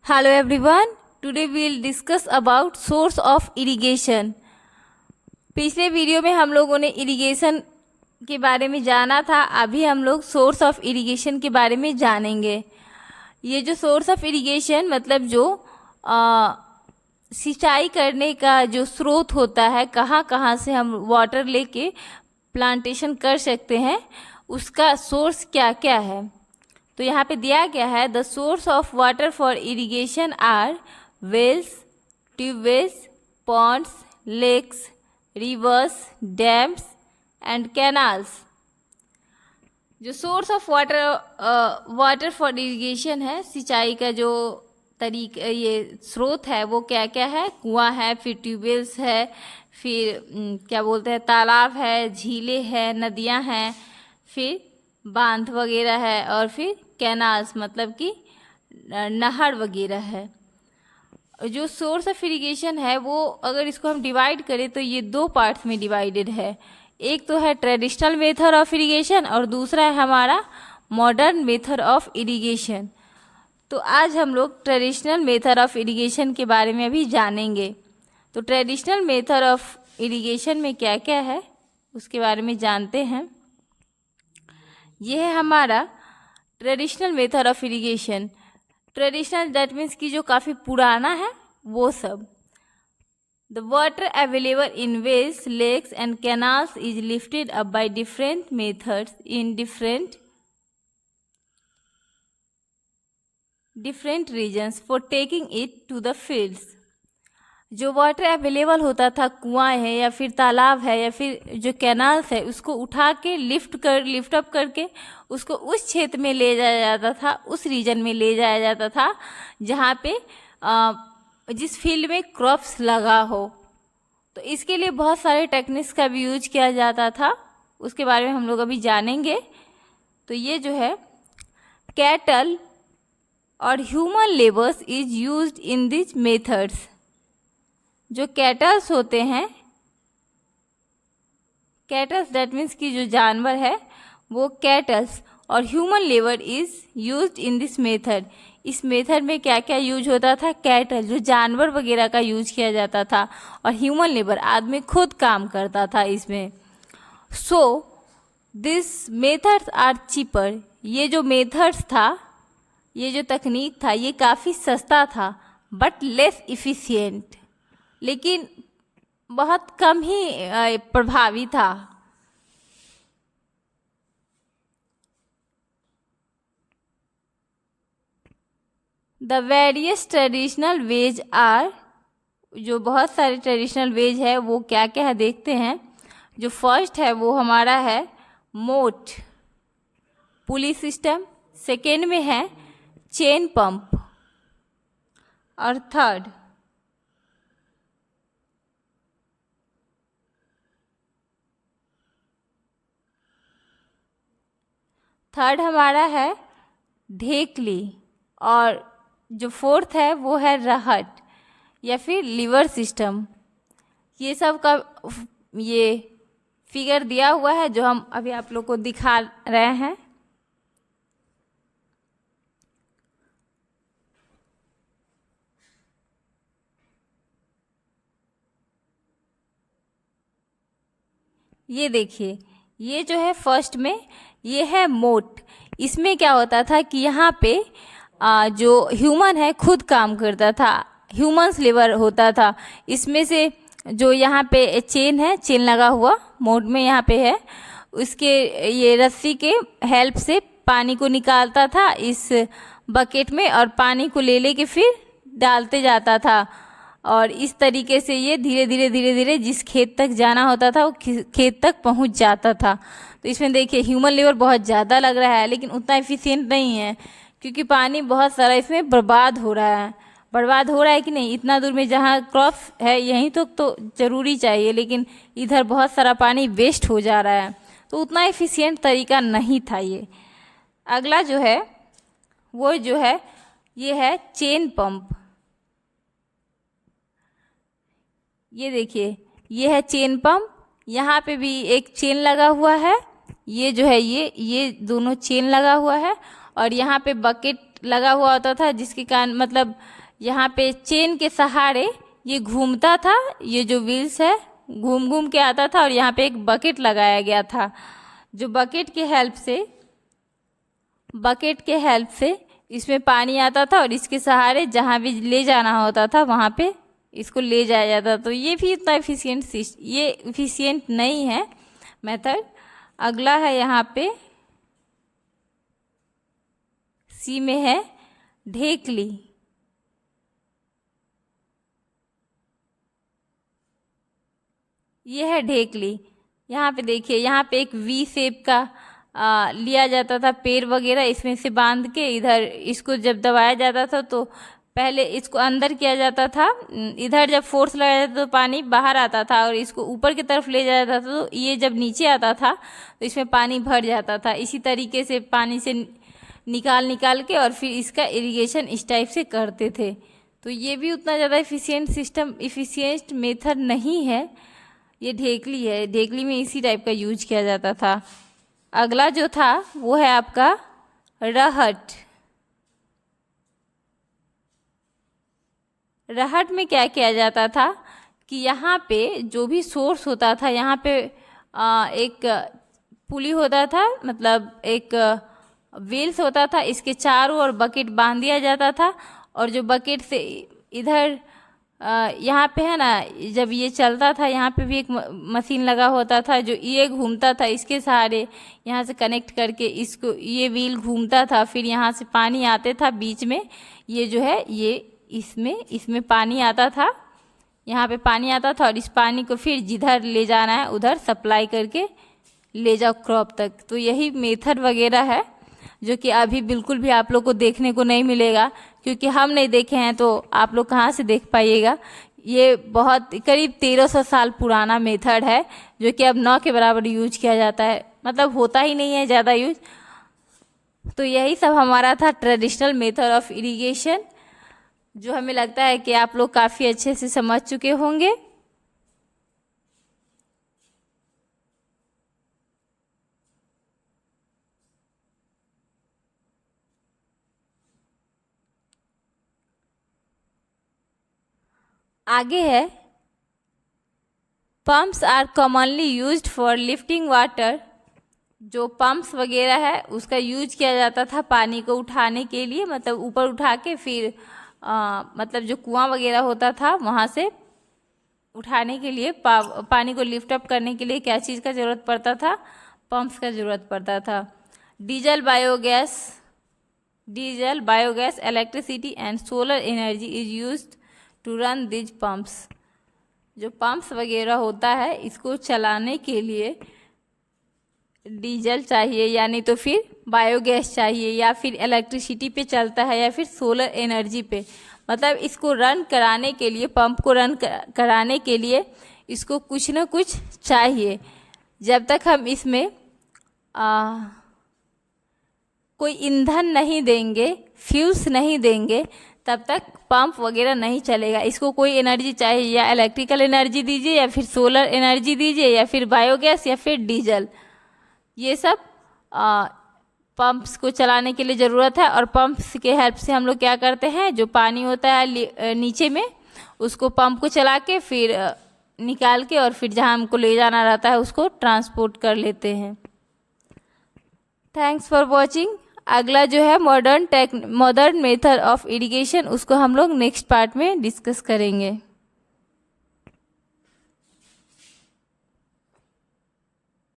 Hello everyone. Today we will discuss about source of irrigation. पिछले video में हम लोगों ने इरिगेशन के बारे में जाना था, अभी हम लोग सोर्स ऑफ इरिगेशन के बारे में जानेंगे। ये जो सोर्स ऑफ इरिगेशन मतलब जो सिंचाई करने का जो स्रोत होता है, कहाँ कहाँ से हम वाटर लेके प्लांटेशन कर सकते हैं, उसका सोर्स क्या क्या है। तो यहाँ पे दिया गया है the source of water for irrigation are wells, tubewells, ponds, lakes, rivers, dams and canals. जो source of water for irrigation है, सिंचाई का जो तरीका ये स्रोत है वो क्या क्या है। कुआं है, फिर ट्यूबवेल्स है, फिर क्या बोलते हैं तालाब है, झीलें हैं, नदियां हैं, फिर बांध वगैरह है, और फिर कैनाल्स मतलब कि नहर वगैरह है। जो सोर्स ऑफ इरिगेशन है वो अगर इसको हम डिवाइड करें तो ये दो पार्ट्स में डिवाइडेड है। एक तो है ट्रेडिशनल मेथड ऑफ इरिगेशन और दूसरा है हमारा मॉडर्न मेथड ऑफ इरिगेशन। तो आज हम लोग ट्रेडिशनल मेथड ऑफ इरिगेशन के बारे में अभी जानेंगे। तो ट्रेडिशनल मेथड ऑफ इरिगेशन में क्या क्या है उसके बारे में जानते हैं। यह है हमारा traditional method of irrigation. Traditional that means कि जो काफ़ी पुराना है वो सब। The water available in wells, lakes and canals is lifted up by different methods in different regions for taking it to the fields. जो वाटर अवेलेबल होता था, कुआं है या फिर तालाब है या फिर जो कैनाल्स है, उसको उठा के लिफ्ट अप करके उसको उस क्षेत्र में ले जाया जाता था, उस रीजन में ले जाया जाता था जहाँ पे जिस फील्ड में क्रॉप्स लगा हो। तो इसके लिए बहुत सारे टेक्निक्स का भी यूज किया जाता था, उसके बारे में हम लोग अभी जानेंगे। तो ये जो है कैटल और human labours is used in this methods. जो कैटल्स होते हैं, कैटल्स दैट मीन्स कि जो जानवर है वो कैटल्स, और human labour is used in this method. इस मेथड में क्या क्या यूज होता था, कैटल जो जानवर वगैरह का यूज किया जाता था, और ह्यूमन लेबर आदमी खुद काम करता था इसमें। So this methods are cheaper. ये जो मेथड्स था, ये जो तकनीक था, ये काफ़ी सस्ता था बट लेस इफ़िशिएंट, लेकिन बहुत कम ही प्रभावी था। The various traditional ways are. जो बहुत सारे ट्रेडिशनल वेज है वो क्या क्या है देखते हैं। जो फर्स्ट है वो हमारा है मोट पुली सिस्टम, सेकेंड में है चेन पंप, और थर्ड हमारा है ढेकली, और जो फोर्थ है वो है रहट या फिर लीवर सिस्टम। ये सब का ये फिगर दिया हुआ है जो हम अभी आप लोग को दिखा रहे हैं। ये देखिए, ये जो है फर्स्ट में ये है मोट। इसमें क्या होता था कि यहाँ पे जो ह्यूमन है खुद काम करता था, ह्यूमन्स लेबर होता था। इसमें से जो यहाँ पे चेन है, चेन लगा हुआ मोट में यहाँ पे है, उसके ये रस्सी के हेल्प से पानी को निकालता था इस बकेट में, और पानी को ले लेके फिर डालते जाता था, और इस तरीके से ये धीरे धीरे जिस खेत तक जाना होता था वो खेत तक पहुंच जाता था। तो इसमें देखिए ह्यूमन लेबर बहुत ज़्यादा लग रहा है, लेकिन उतना एफिशिएंट नहीं है, क्योंकि पानी बहुत सारा इसमें बर्बाद हो रहा है। बर्बाद हो रहा है कि नहीं, इतना दूर में जहाँ क्रॉप्स है यहीं तो ज़रूरी चाहिए, लेकिन इधर बहुत सारा पानी वेस्ट हो जा रहा है, तो उतना एफिशिएंट तरीका नहीं था ये। अगला जो है वो जो है ये है चेन पंप। ये देखिए, ये है चेन पंप, यहाँ पे भी एक चेन लगा हुआ है, ये जो है ये दोनों चेन लगा हुआ है, और यहाँ पे बकेट लगा हुआ होता था, जिसके कारण मतलब यहाँ पे चेन के सहारे ये घूमता था, ये जो व्हील्स है घूम घूम के आता था, और यहाँ पे एक बकेट लगाया गया था, जो बकेट के हेल्प से इसमें पानी आता था, और इसके सहारे जहाँ भी ले जाना होता था वहाँ पे इसको ले जाया जाता। तो ये भी इतना इफिशिएंट नहीं है मेथड। अगला है यहाँ पे सी में है ढेकली। ये है ढेकली। यहाँ पे देखिए, यहाँ पे एक वी शेप का लिया जाता था पेड़ वगैरह, इसमें से बांध के इधर इसको जब दबाया जाता था तो पहले इसको अंदर किया जाता था, इधर जब फोर्स लगाया जाता तो पानी बाहर आता था, और इसको ऊपर की तरफ ले जाया जाता था तो ये जब नीचे आता था तो इसमें पानी भर जाता था। इसी तरीके से पानी से निकाल के और फिर इसका इरिगेशन इस टाइप से करते थे। तो ये भी उतना ज़्यादा इफिशिएंट मेथड नहीं है। ये ढेकली है, ढेकली में इसी टाइप का यूज किया जाता था। अगला जो था वो है आपका रहट। रहट में क्या किया जाता था कि यहाँ पे जो भी सोर्स होता था, यहाँ पे एक पुली होता था, मतलब एक व्हील्स होता था, इसके चारों ओर बकेट बांध दिया जाता था, और जो बकेट से इधर यहाँ पे है ना, जब ये चलता था यहाँ पे भी एक मशीन लगा होता था, जो ये घूमता था, इसके सहारे यहाँ से कनेक्ट करके इसको ये व्हील घूमता था, फिर यहाँ से पानी आते था बीच में, ये जो है ये इसमें पानी आता था, यहाँ पे पानी आता था, और इस पानी को फिर जिधर ले जाना है उधर सप्लाई करके ले जाओ क्रॉप तक। तो यही मेथड वगैरह है जो कि अभी बिल्कुल भी आप लोग को देखने को नहीं मिलेगा, क्योंकि हम नहीं देखे हैं तो आप लोग कहाँ से देख पाइएगा। ये बहुत करीब 1300 साल पुराना मेथड है, जो कि अब 9 के बराबर यूज किया जाता है, मतलब होता ही नहीं है ज़्यादा यूज। तो यही सब हमारा था ट्रेडिशनल मेथड ऑफ इरिगेशन, जो हमें लगता है कि आप लोग काफ़ी अच्छे से समझ चुके होंगे। आगे है pumps are commonly used for lifting water. जो पम्प्स वगैरह है उसका यूज किया जाता था पानी को उठाने के लिए, मतलब ऊपर उठा के फिर मतलब जो कुआं वगैरह होता था वहाँ से उठाने के लिए पानी को लिफ्ट अप करने के लिए क्या चीज़ का ज़रूरत पड़ता था? पंप्स का ज़रूरत पड़ता था। Diesel, biogas, electricity and solar energy is used to run these pumps. जो पंप्स वगैरह होता है इसको चलाने के लिए डीजल चाहिए, यानी तो फिर बायोगैस चाहिए, या फिर इलेक्ट्रिसिटी पे चलता है, या फिर सोलर एनर्जी पे। मतलब इसको रन कराने के लिए, पंप को रन कराने के लिए इसको कुछ ना कुछ चाहिए। जब तक हम इसमें कोई ईंधन नहीं देंगे, फ्यूल्स नहीं देंगे, तब तक पंप वगैरह नहीं चलेगा। इसको कोई एनर्जी चाहिए, या इलेक्ट्रिकल एनर्जी दीजिए, या फिर सोलर एनर्जी दीजिए, या फिर बायोगैस, या फिर डीजल। ये सब पंप्स को चलाने के लिए ज़रूरत है। और पंप्स के हेल्प से हम लोग क्या करते हैं, जो पानी होता है नीचे में उसको पंप को चला के फिर निकाल के और फिर जहाँ हमको ले जाना रहता है उसको ट्रांसपोर्ट कर लेते हैं। Thanks for watching. अगला जो है मॉडर्न मेथड ऑफ इरिगेशन, उसको हम लोग नेक्स्ट पार्ट में डिस्कस करेंगे।